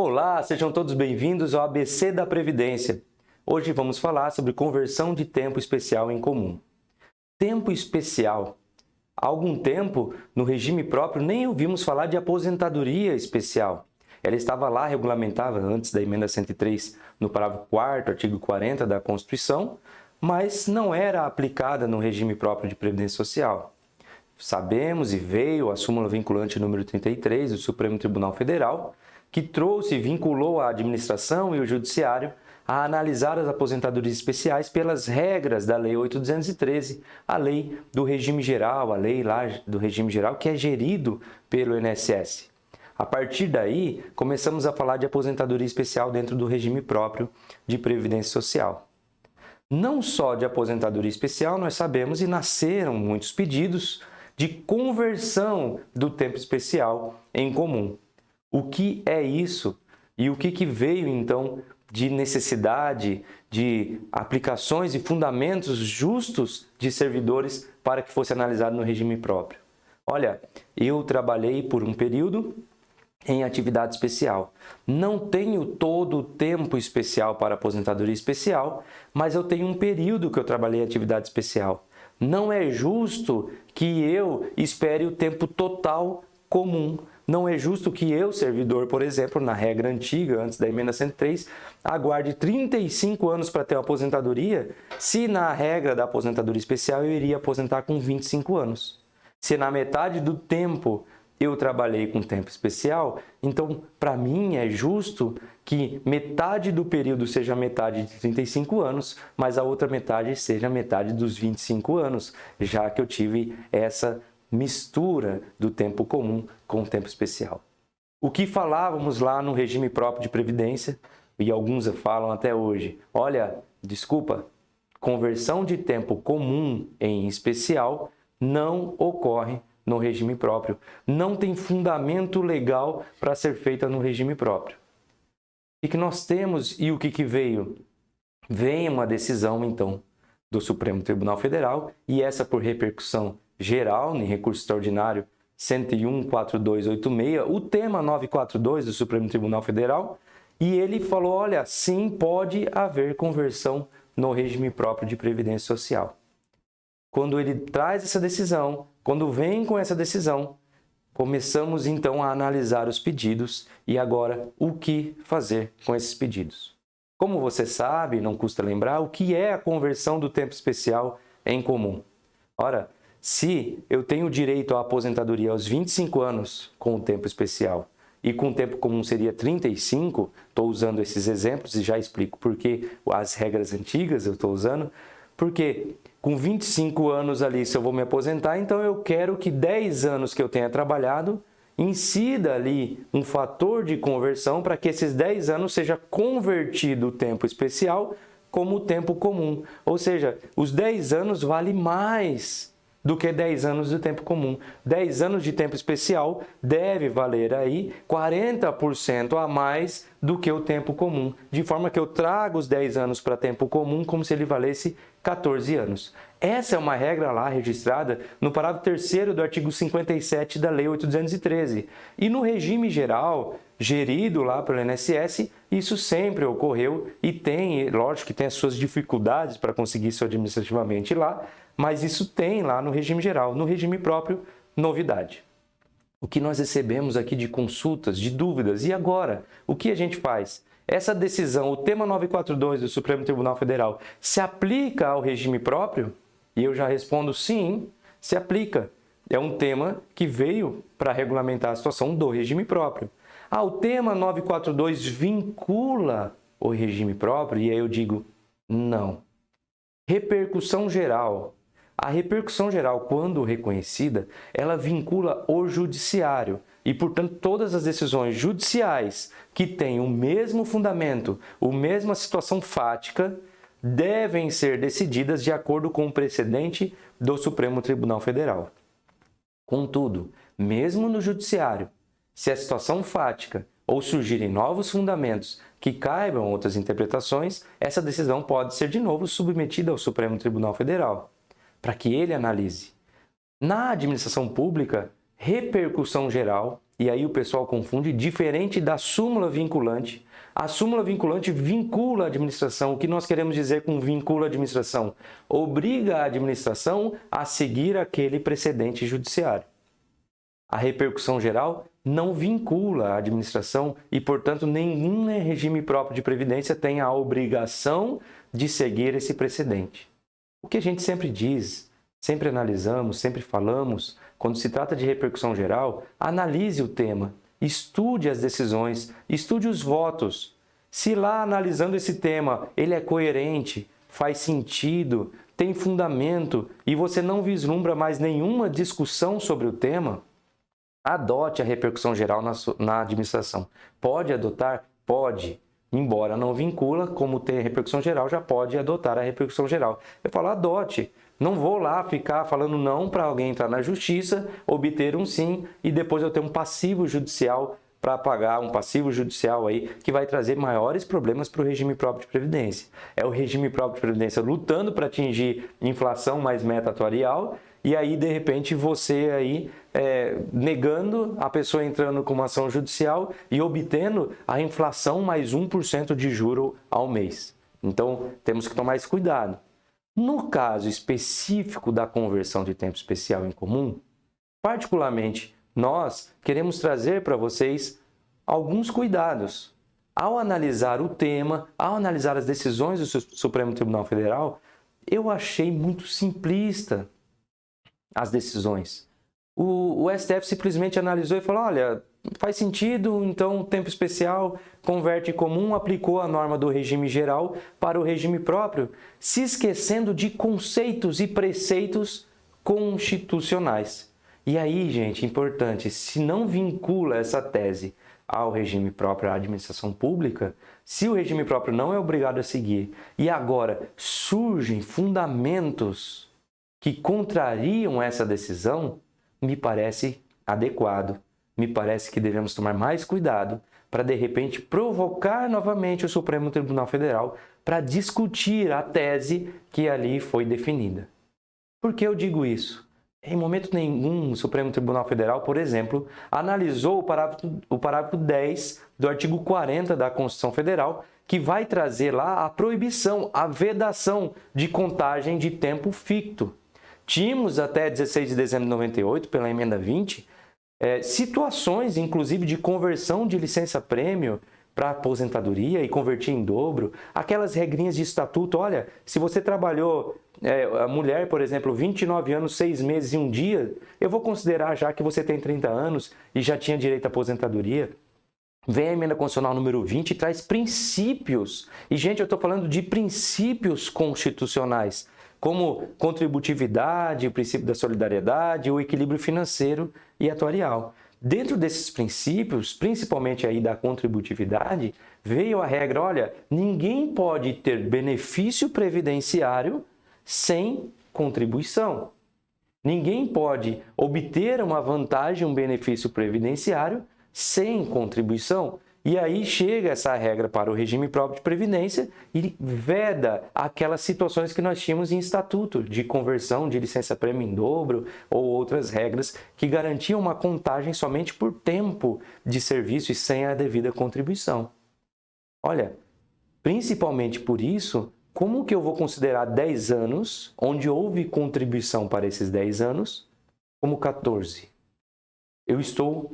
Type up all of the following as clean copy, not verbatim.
Olá, sejam todos bem-vindos ao ABC da Previdência. Hoje vamos falar sobre conversão de tempo especial em comum. Tempo especial. Há algum tempo, no regime próprio, nem ouvimos falar de aposentadoria especial. Ela estava lá regulamentada antes da emenda 103, no parágrafo 4º, artigo 40 da Constituição, mas não era aplicada no regime próprio de Previdência Social. Sabemos e veio a súmula vinculante número 33 do Supremo Tribunal Federal, que trouxe e vinculou a administração e o judiciário a analisar as aposentadorias especiais pelas regras da Lei 8.213, a lei do regime geral, a lei lá do regime geral que é gerido pelo INSS. A partir daí, começamos a falar de aposentadoria especial dentro do regime próprio de Previdência Social. Não só de aposentadoria especial, nós sabemos e nasceram muitos pedidos de conversão do tempo especial em comum. O que é isso e o que veio então de necessidade de aplicações e fundamentos justos de servidores para que fosse analisado no regime próprio? Olha, eu trabalhei por um período em atividade especial. Não tenho todo o tempo especial para aposentadoria especial, mas eu tenho um período que eu trabalhei em atividade especial. Não é justo que eu espere o tempo total comum. Não é justo que eu, servidor, por exemplo, na regra antiga, antes da emenda 103, aguarde 35 anos para ter uma aposentadoria, se na regra da aposentadoria especial eu iria aposentar com 25 anos. Se na metade do tempo eu trabalhei com tempo especial, então, para mim, é justo que metade do período seja metade de 35 anos, mas a outra metade seja metade dos 25 anos, já que eu tive essa mistura do tempo comum com o tempo especial. O que falávamos lá no regime próprio de Previdência, e alguns falam até hoje, olha, desculpa, conversão de tempo comum em especial não ocorre no regime próprio. Não tem fundamento legal para ser feita no regime próprio. O que nós temos e o que veio? Vem uma decisão, então, do Supremo Tribunal Federal, e essa por repercussão geral, em recurso extraordinário 101.4286, o tema 942 do Supremo Tribunal Federal, e ele falou, olha, sim, pode haver conversão no regime próprio de Previdência Social. Quando ele traz essa decisão, quando vem com essa decisão, começamos então a analisar os pedidos e agora o que fazer com esses pedidos. Como você sabe, não custa lembrar, o que é a conversão do tempo especial em comum? Ora, se eu tenho direito à aposentadoria aos 25 anos com o tempo especial e com o tempo comum seria 35, estou usando esses exemplos e já explico por que as regras antigas eu estou usando, porque com 25 anos ali, se eu vou me aposentar, então eu quero que 10 anos que eu tenha trabalhado incida ali um fator de conversão para que esses 10 anos seja convertido o tempo especial como o tempo comum. Ou seja, os 10 anos vale mais do que 10 anos do tempo comum. 10 anos de tempo especial deve valer aí 40% a mais do que o tempo comum, de forma que eu trago os 10 anos para tempo comum como se ele valesse 14 anos. Essa é uma regra lá registrada no parágrafo 3º do artigo 57 da Lei 8.213. E no regime geral, gerido lá pelo INSS, isso sempre ocorreu e tem, lógico que tem as suas dificuldades para conseguir isso administrativamente lá, mas isso tem lá no regime geral. No regime próprio, novidade. O que nós recebemos aqui de consultas, de dúvidas, e agora? O que a gente faz? Essa decisão, o tema 942 do Supremo Tribunal Federal, se aplica ao regime próprio? E eu já respondo sim, se aplica. É um tema que veio para regulamentar a situação do regime próprio. O tema 942 vincula o regime próprio? E aí eu digo não. Repercussão geral. A repercussão geral, quando reconhecida, ela vincula o judiciário e, portanto, todas as decisões judiciais que têm o mesmo fundamento, a mesma situação fática, devem ser decididas de acordo com o precedente do Supremo Tribunal Federal. Contudo, mesmo no judiciário, se a situação fática ou surgirem novos fundamentos que caibam outras interpretações, essa decisão pode ser de novo submetida ao Supremo Tribunal Federal, para que ele analise. Na administração pública, repercussão geral e aí o pessoal confunde, diferente da súmula vinculante. A súmula vinculante vincula a administração. O que nós queremos dizer com vincula a administração? Obriga a administração a seguir aquele precedente judiciário. A repercussão geral não vincula a administração e, portanto, nenhum regime próprio de previdência tem a obrigação de seguir esse precedente. O que a gente sempre diz, sempre analisamos, sempre falamos, quando se trata de repercussão geral, analise o tema, estude as decisões, estude os votos. Se lá analisando esse tema ele é coerente, faz sentido, tem fundamento e você não vislumbra mais nenhuma discussão sobre o tema, adote a repercussão geral na administração. Pode adotar? Pode. Embora não vincula, como tem repercussão geral, já pode adotar a repercussão geral. Eu falo, adote. Não vou lá ficar falando não para alguém entrar na justiça, obter um sim e depois eu ter um passivo judicial para pagar, um passivo judicial aí que vai trazer maiores problemas para o regime próprio de previdência. É o regime próprio de previdência lutando para atingir inflação mais meta atuarial e aí de repente você aí negando a pessoa entrando com uma ação judicial e obtendo a inflação mais 1% de juro ao mês. Então temos que tomar esse cuidado. No caso específico da conversão de tempo especial em comum, particularmente, nós queremos trazer para vocês alguns cuidados. Ao analisar o tema, ao analisar as decisões do Supremo Tribunal Federal, eu achei muito simplista as decisões. O STF simplesmente analisou e falou, olha, faz sentido, então tempo especial converte em comum, aplicou a norma do regime geral para o regime próprio, se esquecendo de conceitos e preceitos constitucionais. E aí, gente, importante, se não vincula essa tese ao regime próprio, à administração pública, se o regime próprio não é obrigado a seguir e agora surgem fundamentos que contrariam essa decisão, me parece adequado. Me parece que devemos tomar mais cuidado para, de repente, provocar novamente o Supremo Tribunal Federal para discutir a tese que ali foi definida. Por que eu digo isso? Em momento nenhum, o Supremo Tribunal Federal, por exemplo, analisou o parágrafo 10 do artigo 40 da Constituição Federal, que vai trazer lá a proibição, a vedação de contagem de tempo ficto. Tínhamos até 16 de dezembro de 98, pela emenda 20, situações, inclusive, de conversão de licença-prêmio para aposentadoria e convertir em dobro, aquelas regrinhas de estatuto, olha, se você trabalhou, a mulher, por exemplo, 29 anos, 6 meses e 1 dia, eu vou considerar já que você tem 30 anos e já tinha direito à aposentadoria. Vem a emenda constitucional número 20 e traz princípios, e gente, eu estou falando de princípios constitucionais, como contributividade, o princípio da solidariedade, o equilíbrio financeiro e atuarial. Dentro desses princípios, principalmente aí da contributividade, veio a regra, olha, ninguém pode ter benefício previdenciário sem contribuição. Ninguém pode obter uma vantagem, um benefício previdenciário sem contribuição. E aí chega essa regra para o regime próprio de previdência e veda aquelas situações que nós tínhamos em estatuto de conversão de licença-prêmio em dobro ou outras regras que garantiam uma contagem somente por tempo de serviço e sem a devida contribuição. Olha, principalmente por isso, como que eu vou considerar 10 anos, onde houve contribuição para esses 10 anos, como 14? Eu estou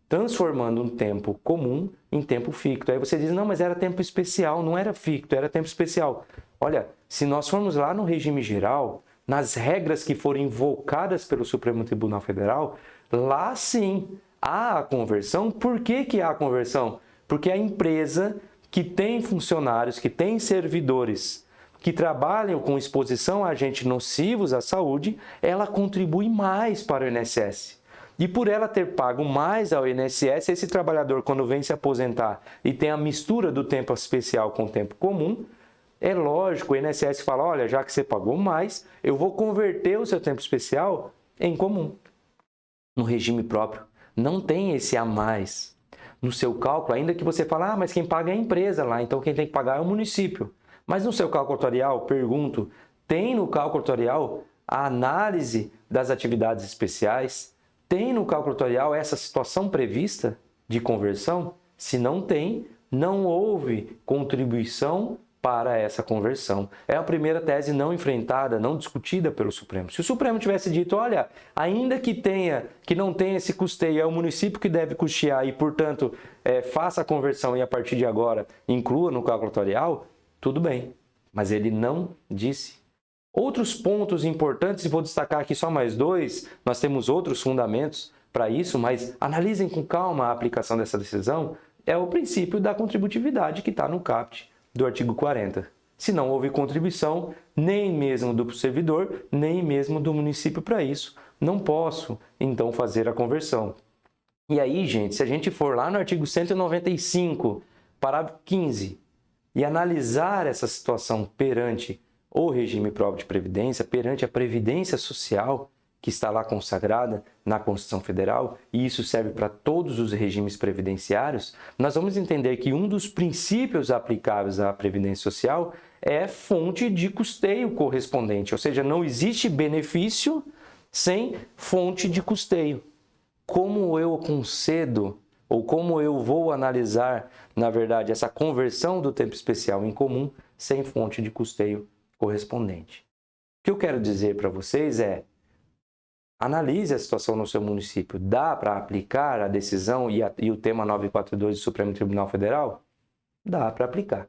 transformando um tempo comum em tempo ficto. Aí você diz, não, mas era tempo especial, não era ficto, era tempo especial. Olha, se nós formos lá no regime geral, nas regras que foram invocadas pelo Supremo Tribunal Federal, lá sim há a conversão. Por que há a conversão? Porque a empresa que tem funcionários, que tem servidores, que trabalham com exposição a agentes nocivos à saúde, ela contribui mais para o INSS. E por ela ter pago mais ao INSS, esse trabalhador, quando vem se aposentar e tem a mistura do tempo especial com o tempo comum, é lógico, o INSS fala, olha, já que você pagou mais, eu vou converter o seu tempo especial em comum. No regime próprio, não tem esse a mais. No seu cálculo, ainda que você fale, mas quem paga é a empresa lá, então quem tem que pagar é o município. Mas no seu cálculo atuarial, pergunto, tem no cálculo atuarial a análise das atividades especiais? Tem no cálculo atuarial essa situação prevista de conversão? Se não tem, não houve contribuição para essa conversão. É a primeira tese não enfrentada, não discutida pelo Supremo. Se o Supremo tivesse dito, olha, ainda que não tenha esse custeio, é o município que deve custear e, portanto, faça a conversão e a partir de agora inclua no cálculo atuarial, tudo bem. Mas ele não disse. Outros pontos importantes, e vou destacar aqui só mais dois, nós temos outros fundamentos para isso, mas analisem com calma a aplicação dessa decisão, é o princípio da contributividade que está no caput do artigo 40. Se não houve contribuição, nem mesmo do servidor, nem mesmo do município para isso, não posso, então, fazer a conversão. E aí, gente, se a gente for lá no artigo 195, parágrafo 15, e analisar essa situação perante o regime próprio de previdência, perante a previdência social, que está lá consagrada na Constituição Federal, e isso serve para todos os regimes previdenciários, nós vamos entender que um dos princípios aplicáveis à Previdência Social é fonte de custeio correspondente, ou seja, não existe benefício sem fonte de custeio. Como eu concedo, ou como eu vou analisar, na verdade, essa conversão do tempo especial em comum sem fonte de custeio correspondente? O que eu quero dizer para vocês é, analise a situação no seu município. Dá para aplicar a decisão e o tema 942 do Supremo Tribunal Federal? Dá para aplicar.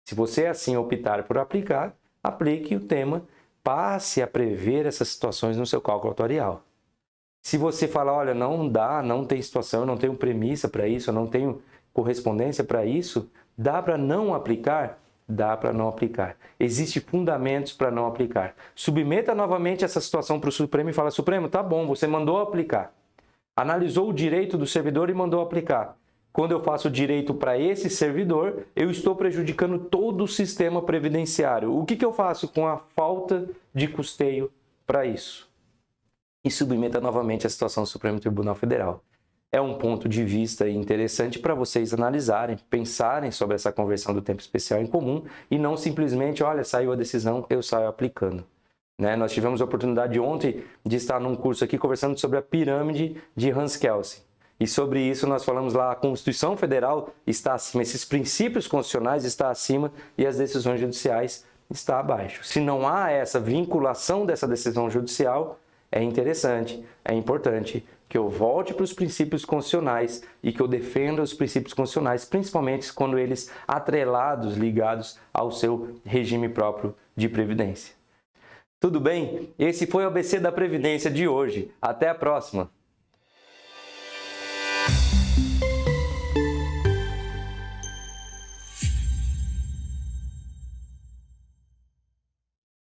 Se você assim optar por aplicar, aplique o tema, passe a prever essas situações no seu cálculo atuarial. Se você falar, olha, não dá, não tem situação, eu não tenho premissa para isso, eu não tenho correspondência para isso, dá para não aplicar? Dá para não aplicar. Existem fundamentos para não aplicar. Submeta novamente essa situação para o Supremo e fala, Supremo, tá bom, você mandou aplicar. Analisou o direito do servidor e mandou aplicar. Quando eu faço direito para esse servidor, eu estou prejudicando todo o sistema previdenciário. O que eu faço com a falta de custeio para isso? E submeta novamente a situação do Supremo Tribunal Federal. É um ponto de vista interessante para vocês analisarem, pensarem sobre essa conversão do tempo especial em comum e não simplesmente, olha, saiu a decisão, eu saio aplicando. Né? Nós tivemos a oportunidade ontem de estar num curso aqui conversando sobre a pirâmide de Hans Kelsen. E sobre isso nós falamos lá, a Constituição Federal está acima, esses princípios constitucionais estão acima e as decisões judiciais estão abaixo. Se não há essa vinculação dessa decisão judicial, é interessante, é importante que eu volte para os princípios constitucionais e que eu defenda os princípios constitucionais, principalmente quando eles atrelados, ligados ao seu regime próprio de previdência. Tudo bem? Esse foi o ABC da Previdência de hoje. Até a próxima!